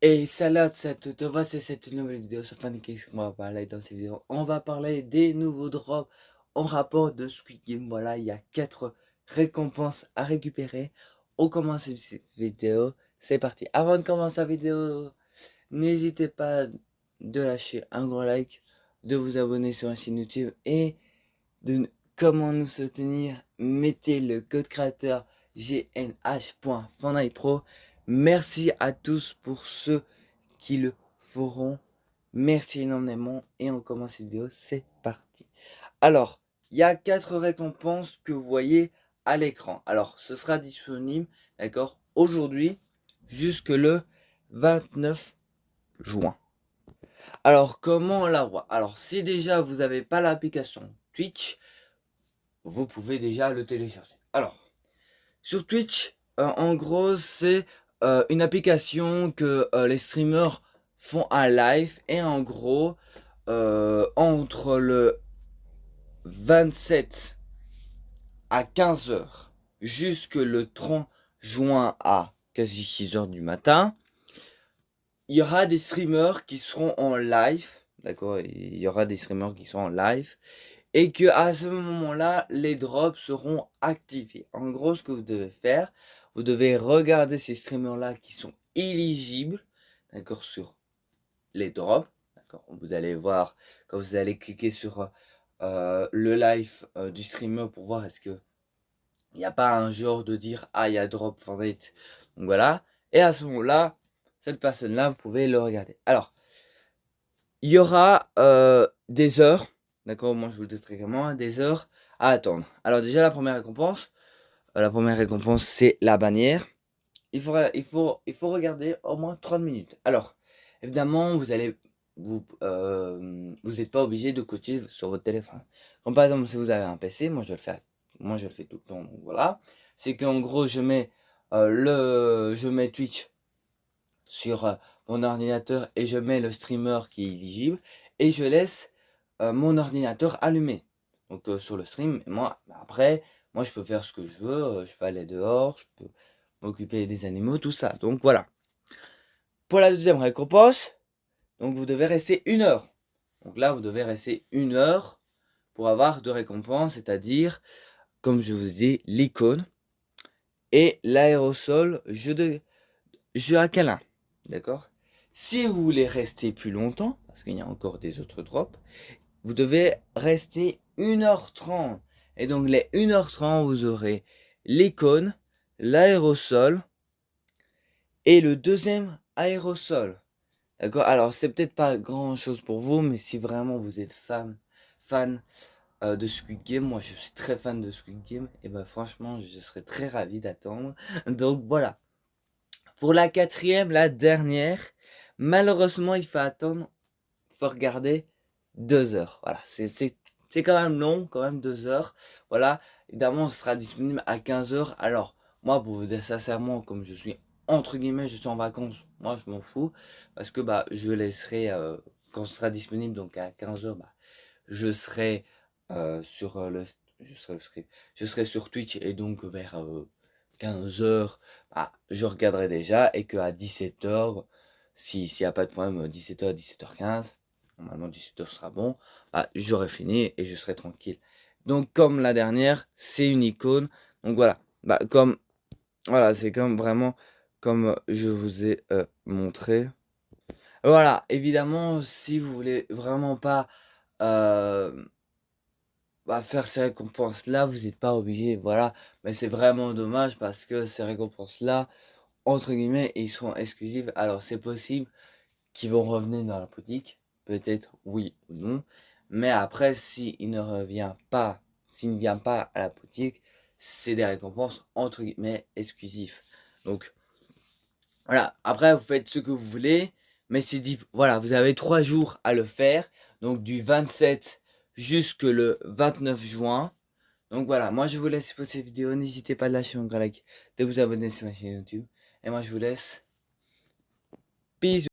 Et salut à cette te voici cette nouvelle vidéo sur Funnycase qu'on va parler dans cette vidéo. On va parler des nouveaux drops en rapport de Squid Game. Voilà, il y a 4 récompenses à récupérer. On commence cette vidéo, c'est parti. Avant de commencer la vidéo, n'hésitez pas de lâcher un gros like, de vous abonner sur la chaîne YouTube et de comment nous soutenir. Mettez le code créateur gnh.fanipro. Merci à tous pour ceux qui le feront. Merci énormément et on commence cette vidéo, c'est parti. Alors, il y a 4 récompenses que vous voyez à l'écran. Alors, ce sera disponible, d'accord, aujourd'hui jusque le 29 juin. Alors, comment on la voit? Alors, si déjà vous n'avez pas l'application Twitch, vous pouvez déjà le télécharger. Alors, sur Twitch, en gros, c'est une application que les streamers font un live. Et en gros, entre le 27 à 15 heures jusque le 30 juin à quasi 6 heures du matin, il y aura des streamers qui seront en live. D'accord, il y aura des streamers qui sont en live. Et que à ce moment-là, les drops seront activés. En gros, ce que vous devez faire, vous devez regarder ces streamers-là qui sont éligibles, d'accord, sur les drops. D'accord, vous allez voir, quand vous allez cliquer sur le live du streamer pour voir est-ce que il n'y a pas un genre de dire ah il y a drop favorite. Donc voilà. Et à ce moment-là, cette personne-là, vous pouvez le regarder. Alors, il y aura des heures. D'accord, moi je vous le dis très clairement, des heures à attendre. Alors déjà la première récompense c'est la bannière. Il faut regarder au moins 30 minutes. Alors, évidemment, vous n'êtes pas obligé de coacher sur votre téléphone. Comme par exemple, si vous avez un PC, moi je le fais tout le temps, donc voilà. C'est qu'en gros, je mets Twitch sur mon ordinateur et je mets le streamer qui est éligible et je laisse mon ordinateur allumé. Donc sur le stream, moi après, moi je peux faire ce que je veux, je peux aller dehors, je peux m'occuper des animaux, tout ça. Donc voilà. Pour la deuxième récompense, donc vous devez rester 1 heure. Donc là, vous devez rester 1 heure pour avoir 2 récompenses, c'est-à-dire, comme je vous dis, l'icône et l'aérosol jeu à câlin. D'accord? Si vous voulez rester plus longtemps, parce qu'il y a encore des autres drops, vous devez rester 1h30. Et donc les 1h30, vous aurez l'icône, l'aérosol et le deuxième aérosol. D'accord? Alors c'est peut-être pas grand chose pour vous, mais si vraiment vous êtes fan de Squid Game, moi je suis très fan de Squid Game, et ben franchement je serais très ravi d'attendre. Donc voilà. Pour la quatrième, la dernière, malheureusement il faut attendre, il faut regarder 2 heures. Voilà, c'est quand même long, quand même 2 heures. Voilà, évidemment, ce sera disponible à 15 heures. Alors, moi, pour vous dire sincèrement, comme je suis entre guillemets, je suis en vacances, moi je m'en fous. Parce que bah, je laisserai, quand ce sera disponible, donc à 15 heures, bah, je serai sur je serai sur Twitch et donc vers 15 heures, bah, je regarderai déjà et qu'à 17 heures, s'il n'y a pas de problème, 17 heures, 17h15, normalement 17 heures sera bon, bah, j'aurai fini et je serai tranquille. Donc comme la dernière, c'est une icône. Donc voilà, bah, voilà, c'est comme vraiment comme je vous ai montré. Voilà, évidemment, si vous voulez vraiment pas euh, faire ces récompenses-là, vous n'êtes pas obligé, voilà. Mais c'est vraiment dommage parce que ces récompenses-là, entre guillemets, ils seront exclusifs. Alors c'est possible qu'ils vont revenir dans la boutique, peut-être oui ou non. Mais après, s'il ne revient pas, s'il ne vient pas à la boutique, c'est des récompenses entre guillemets exclusives. Donc voilà, après vous faites ce que vous voulez, mais c'est dit, voilà, vous avez 3 jours à le faire, donc du 27 jusque le 29 juin. Donc voilà, moi je vous laisse pour cette vidéo, n'hésitez pas à lâcher un grand like, de vous abonner sur ma chaîne YouTube, et moi je vous laisse, bisous.